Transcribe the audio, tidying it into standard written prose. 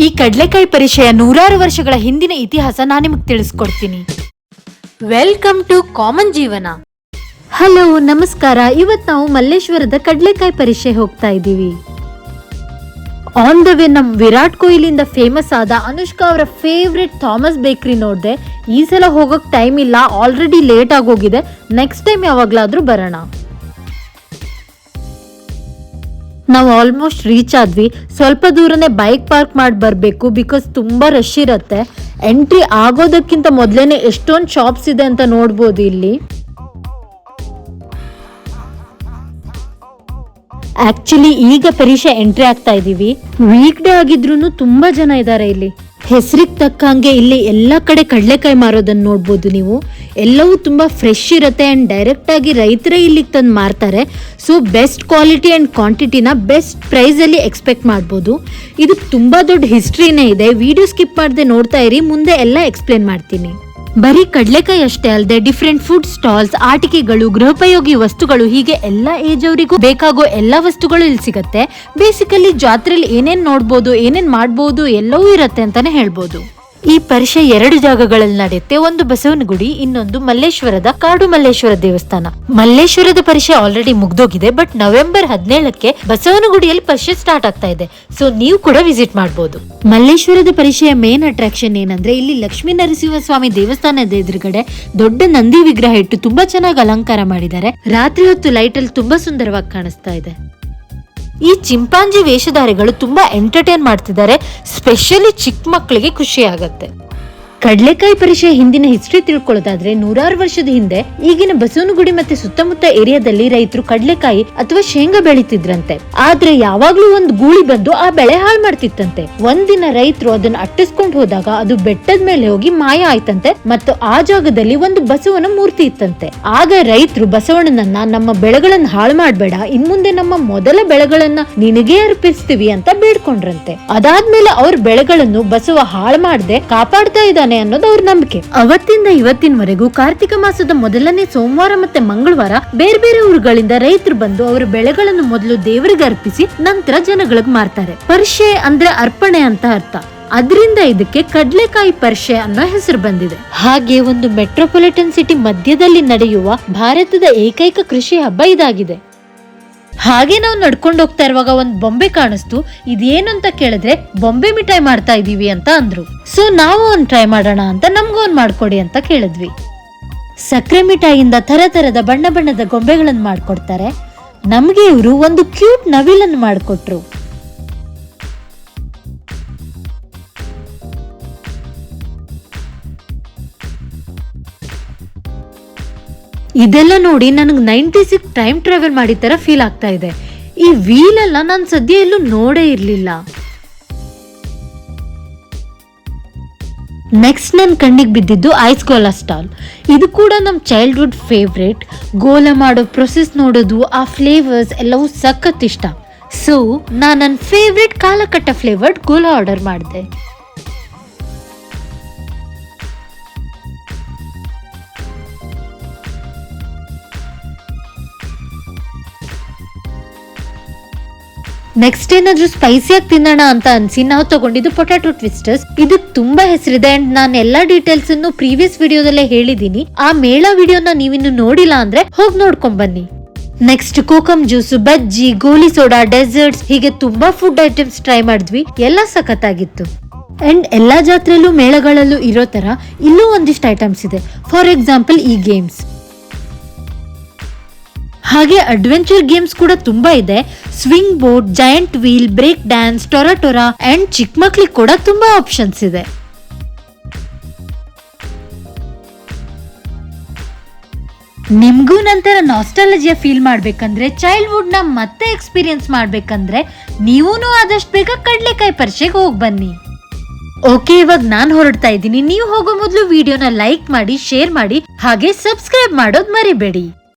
ಈ ಕಡಲೆಕಾಯಿ ಪರಿಚಯ 100 ವರ್ಷಗಳ ಹಿಂದಿನ ಇತಿಹಾಸ ನಾನು ನಿಮಗೆ ತಿಳಿಸ್ಕೊಡ್ತೀನಿ. ವೆಲ್ಕಮ್ ಟು ಕಾಮನ್ ಜೀವನ. ಹಲೋ, ನಮಸ್ಕಾರ. ಇವತ್ತು ನಾವು ಮಲ್ಲೇಶ್ವರದ ಕಡಲೆಕಾಯಿ ಪರಿಚಯ ಹೋಗ್ತಾ ಇದ್ದೀವಿ. ಆನ್ ದ ವೇ ನಮ್ ವಿರಾಟ್ ಕೊಹ್ಲಿಯಿಂದ ಫೇಮಸ್ ಆದ ಅನುಷ್ಕಾ ಅವರ ಫೇವ್ರೆಟ್ ಥಾಮಸ್ ಬೇಕರಿ ನೋಡಿದೆ. ಈ ಸಲ ಹೋಗೋಕ್ ಟೈಮ್ ಇಲ್ಲ, ಆಲ್ರೆಡಿ ಲೇಟ್ ಆಗೋಗಿದೆ. ನೆಕ್ಸ್ಟ್ ಟೈಮ್ ಯಾವಾಗ್ಲಾದ್ರೂ ಬರೋಣ. ನಾವು ಆಲ್ಮೋಸ್ಟ್ ರೀಚ್ ಆದ್ವಿ. ಸ್ವಲ್ಪ ದೂರನೇ ಬೈಕ್ ಪಾರ್ಕ್ ಮಾಡಿ ಬರಬೇಕು, ಬಿಕಾಸ್ ತುಂಬ ರಶ್ ಇರುತ್ತೆ. ಎಂಟ್ರಿ ಆಗೋದಕ್ಕಿಂತ ಮೊದಲೇನೆ ಎಷ್ಟೊಂದು ಶಾಪ್ಸ್ ಇದೆ ಅಂತ ನೋಡ್ಬೋದು ಇಲ್ಲಿ. ಆಕ್ಚುಲಿ ಈಗ ಪರೀಕ್ಷೆ ಎಂಟ್ರಿ ಆಗ್ತಾ ಇದೀವಿ. ವೀಕ್ ಡೇ ಆಗಿದ್ರು ತುಂಬಾ ಜನ ಇದ್ದಾರೆ ಇಲ್ಲಿ. ಹೆಸರಿಗೆ ತಕ್ಕಂಗೆ ಇಲ್ಲಿ ಎಲ್ಲ ಕಡೆ ಕಡಲೆಕಾಯಿ ಮಾರೋದನ್ನ ನೋಡ್ಬೋದು ನೀವು. ಎಲ್ಲವೂ ತುಂಬಾ ಫ್ರೆಶ್ ಇರುತ್ತೆ ಅಂಡ್ ಡೈರೆಕ್ಟ್ ಆಗಿ ರೈತರೇ ಇಲ್ಲಿಗೆ ತಂದು ಮಾರ್ತಾರೆ. ಸೊ ಬೆಸ್ಟ್ ಕ್ವಾಲಿಟಿ ಅಂಡ್ ಕ್ವಾಂಟಿಟಿನ ಬೆಸ್ಟ್ ಪ್ರೈಸ್ ಅಲ್ಲಿ ಎಕ್ಸ್ಪೆಕ್ಟ್ ಮಾಡ್ಬೋದು. ಇದು ತುಂಬಾ ದೊಡ್ಡ ಹಿಸ್ಟ್ರಿನೇ ಇದೆ. ವಿಡಿಯೋ ಸ್ಕಿಪ್ ಮಾಡದೆ ನೋಡ್ತಾ ಇರಿ, ಮುಂದೆ ಎಲ್ಲ ಎಕ್ಸ್ಪ್ಲೇನ್ ಮಾಡ್ತೀನಿ. ಬರೀ ಕಡಲೆಕಾಯಿ ಅಷ್ಟೇ ಅಲ್ಲದೆ ಡಿಫ್ರೆಂಟ್ ಫುಡ್ ಸ್ಟಾಲ್ಸ್, ಆಟಿಕೆಗಳು, ಗೃಹೋಪಯೋಗಿ ವಸ್ತುಗಳು, ಹೀಗೆ ಎಲ್ಲ ಏಜ್ ಅವರಿಗೂ ಬೇಕಾಗೋ ಎಲ್ಲ ವಸ್ತುಗಳು ಇಲ್ಲಿ ಸಿಗುತ್ತೆ. ಬೇಸಿಕಲಿ ಜಾತ್ರೆಯಲ್ಲಿ ಏನೇನ್ ನೋಡ್ಬೋದು, ಏನೇನ್ ಮಾಡ್ಬೋದು ಎಲ್ಲವೂ ಇರುತ್ತೆ ಅಂತಾನೆ ಹೇಳ್ಬೋದು. ಈ ಪರಿಚಯ 2 ಜಾಗಗಳಲ್ಲಿ ನಡೆಯುತ್ತೆ. ಒಂದು ಬಸವನಗುಡಿ, ಇನ್ನೊಂದು ಮಲ್ಲೇಶ್ವರದ ಕಾಡು ಮಲ್ಲೇಶ್ವರ ದೇವಸ್ಥಾನ. ಮಲ್ಲೇಶ್ವರದ ಪರಿಚಯ ಆಲ್ರೆಡಿ ಮುಗ್ದೋಗಿದೆ, ಬಟ್ ನವೆಂಬರ್ 17ಕ್ಕೆ ಬಸವನಗುಡಿಯಲ್ಲಿ ಪರಿಚಯ ಸ್ಟಾರ್ಟ್ ಆಗ್ತಾ ಇದೆ. ಸೊ ನೀವು ಕೂಡ ವಿಸಿಟ್ ಮಾಡಬಹುದು. ಮಲ್ಲೇಶ್ವರದ ಪರಿಚಯ ಮೇನ್ ಅಟ್ರಾಕ್ಷನ್ ಏನಂದ್ರೆ, ಇಲ್ಲಿ ಲಕ್ಷ್ಮೀ ನರಸಿಂಹಸ್ವಾಮಿ ದೇವಸ್ಥಾನದ ಎದುರುಗಡೆ ದೊಡ್ಡ ನಂದಿ ವಿಗ್ರಹ ಇಟ್ಟು ತುಂಬಾ ಚೆನ್ನಾಗಿ ಅಲಂಕಾರ ಮಾಡಿದ್ದಾರೆ. ರಾತ್ರಿ ಹೊತ್ತು ಲೈಟ್ ಅಲ್ಲಿ ತುಂಬಾ ಸುಂದರವಾಗಿ ಕಾಣಿಸ್ತಾ ಇದೆ. ಈ ಚಿಂಪಾಂಜಿ ವೇಷಧಾರಿಗಳು ತುಂಬಾ ಎಂಟರ್ಟೈನ್ ಮಾಡ್ತಿದ್ದಾರೆ. ಸ್ಪೆಷಲಿ ಚಿಕ್ಕ ಮಕ್ಕಳಿಗೆ ಖುಷಿ ಆಗತ್ತೆ. ಕಡಲೆಕಾಯಿ ಪರಿಚಯ ಹಿಂದಿನ ಹಿಸ್ಟ್ರಿ ತಿಳ್ಕೊಳ್ಳೋದಾದ್ರೆ, 100 ವರ್ಷದ ಹಿಂದೆ ಈಗಿನ ಬಸವನಗುಡಿ ಮತ್ತೆ ಸುತ್ತಮುತ್ತ ಏರಿಯಾದಲ್ಲಿ ರೈತರು ಕಡಲೆಕಾಯಿ ಅಥವಾ ಶೇಂಗಾ ಬೆಳಿತಿದ್ರಂತೆ. ಆದ್ರೆ ಯಾವಾಗ್ಲೂ ಒಂದು ಗೂಳಿ ಬಂದು ಆ ಬೆಳೆ ಹಾಳು ಮಾಡ್ತಿತ್ತಂತೆ. ಒಂದಿನ ರೈತರು ಅದನ್ನ ಅಟ್ಟಿಸ್ಕೊಂಡು ಹೋದಾಗ ಅದು ಬೆಟ್ಟದ ಮೇಲೆ ಹೋಗಿ ಮಾಯ ಆಯ್ತಂತೆ. ಮತ್ತು ಆ ಜಾಗದಲ್ಲಿ ಒಂದು ಬಸವನ ಮೂರ್ತಿ ಇತ್ತಂತೆ. ಆಗ ರೈತರು ಬಸವಣ್ಣನನ್ನ, ನಮ್ಮ ಬೆಳೆಗಳನ್ನ ಹಾಳು ಮಾಡ್ಬೇಡ, ಇನ್ಮುಂದೆ ನಮ್ಮ ಮೊದಲ ಬೆಳೆಗಳನ್ನ ನಿನಗೆ ಅರ್ಪಿಸ್ತೀವಿ ಅಂತ ಬೇಡ್ಕೊಂಡ್ರಂತೆ. ಅದಾದ್ಮೇಲೆ ಅವ್ರ ಬೆಳೆಗಳನ್ನು ಬಸವ ಹಾಳು ಮಾಡದೆ ಕಾಪಾಡ್ತಾ ಇದ್ದಾನೆ ಅನ್ನೋದು ಅವ್ರ ನಂಬಿಕೆ. ಅವತ್ತಿಂದ ಇವತ್ತಿನವರೆಗೂ ಕಾರ್ತಿಕ ಮಾಸದ ಮೊದಲನೇ ಸೋಮವಾರ ಮತ್ತೆ ಮಂಗಳವಾರ ಬೇರೆ ಬೇರೆ ಊರುಗಳಿಂದ ರೈತರು ಬಂದು ಅವರ ಬೆಳೆಗಳನ್ನು ಮೊದಲು ದೇವರಿಗೆ ಅರ್ಪಿಸಿ ನಂತರ ಜನಗಳಿಗೆ ಮಾರ್ತಾರೆ. ಪರಿಚಯ ಅಂದ್ರೆ ಅರ್ಪಣೆ ಅಂತ ಅರ್ಥ. ಅದರಿಂದ ಇದಕ್ಕೆ ಕಡಲೆಕಾಯಿ ಪರಿಚಯ ಅನ್ನೋ ಹೆಸರು ಬಂದಿದೆ. ಹಾಗೆ ಒಂದು ಮೆಟ್ರೋಪಾಲಿಟನ್ ಸಿಟಿ ಮಧ್ಯದಲ್ಲಿ ನಡೆಯುವ ಭಾರತದ ಏಕೈಕ ಕೃಷಿ ಹಬ್ಬ ಇದಾಗಿದೆ. ಹಾಗೆ ನಾವು ನಡ್ಕೊಂಡು ಹೋಗ್ತಾ ಇರುವಾಗ ಒಂದು ಬೊಂಬೆ ಕಾಣಿಸ್ತು. ಇದೇನು ಅಂತ ಕೇಳಿದ್ರೆ, ಬೊಂಬೆ ಮಿಠಾಯಿ ಮಾಡ್ತಾ ಇದೀವಿ ಅಂತ ಅಂದ್ರು. ಸೊ ನಾವು ಒಂದು ಟ್ರೈ ಮಾಡೋಣ ಅಂತ ನಮ್ಗೂ ಒಂದು ಮಾಡ್ಕೊಡಿ ಅಂತ ಕೇಳಿದ್ವಿ. ಸಕ್ಕರೆ ಮಿಠಾಯಿಯಿಂದ ತರತರದ ಬಣ್ಣ ಬಣ್ಣದ ಗೊಂಬೆಗಳನ್ನು ಮಾಡ್ಕೊಡ್ತಾರೆ. ನಮ್ಗೆ ಇವರು ಒಂದು ಕ್ಯೂಟ್ ನವಿಲನ್ನು ಮಾಡಿಕೊಟ್ರು. ಇದೆಲ್ಲ ನೋಡಿ ನನಗೆ 96 ಟೈಮ್ ಟ್ರಾವೆಲ್ ಮಾಡಿದ ತರ ಫೀಲ್ ಆಗ್ತಾ ಇದೆ. ಈ ವೀಲ್ ಎಲ್ಲ ನಾನು ಸದ್ಯ ಎಲ್ಲೂ ನೋಡೇ ಇರ್ಲಿಲ್ಲ. ನೆಕ್ಸ್ಟ್ ನನ್ನ ಕಣ್ಣಿಗೆ ಬಿದ್ದಿದ್ದು ಐಸ್ ಗೋಲಾ ಸ್ಟಾಲ್. ಇದು ಕೂಡ ನಮ್ಮ ಚೈಲ್ಡ್ಹುಡ್ ಫೇವ್ರೇಟ್. ಗೋಲಾ ಮಾಡೋ ಪ್ರೊಸೆಸ್ ನೋಡೋದು, ಆ ಫ್ಲೇವರ್ಸ್ ಎಲ್ಲವೂ ಸಖತ್ ಇಷ್ಟ. ಸೊ ನಾನು ನನ್ನ ಫೇವ್ರೇಟ್ ಕಾಲಕಟ್ಟ ಫ್ಲೇವರ್ಡ್ ಗೋಲಾ ಆರ್ಡರ್ ಮಾಡಿದೆ. ನೆಕ್ಸ್ಟ್ ಏನಾದ್ರೂ ಸ್ಪೈಸಿಯಾಗಿ ತಿನ್ನೋಣ ಅಂತ ಅನ್ಸಿ ನಾವು ತಗೊಂಡಿದ್ದು ಪೊಟ್ಯಾಟೊ ಟ್ವಿಸ್ಟರ್ಸ್. ಇದಕ್ಕೆ ತುಂಬಾ ಹೆಸರಿದೆ ಅಂಡ್ ನಾನು ಎಲ್ಲಾ ಡೀಟೇಲ್ಸ್ ಅನ್ನು ಪ್ರೀವಿಯಸ್ ವಿಡಿಯೋದಲ್ಲೇ ಹೇಳಿದೀನಿ. ಆ ಮೇಳ ವಿಡಿಯೋನ ನೀವಿನ್ನು ನೋಡಿಲ್ಲ ಅಂದ್ರೆ ಹೋಗಿ ನೋಡ್ಕೊಂಡ್ ಬನ್ನಿ. ನೆಕ್ಸ್ಟ್ ಕೋಕಮ್ ಜ್ಯೂಸ್, ಬಜ್ಜಿ, ಗೋಲಿ ಸೋಡಾ, ಡೆಸರ್ಟ್ಸ್, ಹೀಗೆ ತುಂಬಾ ಫುಡ್ ಐಟಮ್ಸ್ ಟ್ರೈ ಮಾಡಿದ್ವಿ. ಎಲ್ಲ ಸಖತ್ತಾಗಿತ್ತು. ಅಂಡ್ ಎಲ್ಲಾ ಜಾತ್ರೆಯಲ್ಲೂ ಮೇಳಗಳಲ್ಲೂ ಇರೋ ತರ ಇಲ್ಲೂ ಒಂದಿಷ್ಟು ಐಟಮ್ಸ್ ಇದೆ. ಫಾರ್ ಎಕ್ಸಾಂಪಲ್ ಈ ಗೇಮ್ಸ್. ಹಾಗೆ ಅಡ್ವೆಂಚರ್ ಗೇಮ್ಸ್ ಕೂಡ ತುಂಬಾ ಇದೆ. Swing boat, giant wheel, break dance, ಟೊರಾ ಅಂಡ್ ಚಿಕ್ಕ ಮಕ್ಳಿಗೆ ಕೂಡ ತುಂಬಾ ಆಪ್ಷನ್ಸ್ ಇದೆ. ನಿಮ್ಗೂ ನಂತರ ನಾಸ್ಟಾಲಜಿಯಾ ಫೀಲ್ ಮಾಡ್ಬೇಕಂದ್ರೆ, ಚೈಲ್ಡ್ಹುಡ್ ನ ಮತ್ತೆ ಎಕ್ಸ್ಪೀರಿಯನ್ಸ್ ಮಾಡ್ಬೇಕಂದ್ರೆ ನೀವೂ ಆದಷ್ಟು ಬೇಗ ಕಡಲೆಕಾಯಿ ಪರಿಚಯಕ್ಕೆ ಹೋಗಿ ಬನ್ನಿ. ಓಕೆ, ಇವಾಗ ನಾನು ಹೊರಡ್ತಾ ಇದ್ದೀನಿ. ನೀವು ಹೋಗೋ ಮೊದಲು ವಿಡಿಯೋನ ಲೈಕ್ ಮಾಡಿ, ಶೇರ್ ಮಾಡಿ, ಹಾಗೆ ಸಬ್ಸ್ಕ್ರೈಬ್ ಮಾಡೋದು ಮರಿಬೇಡಿ.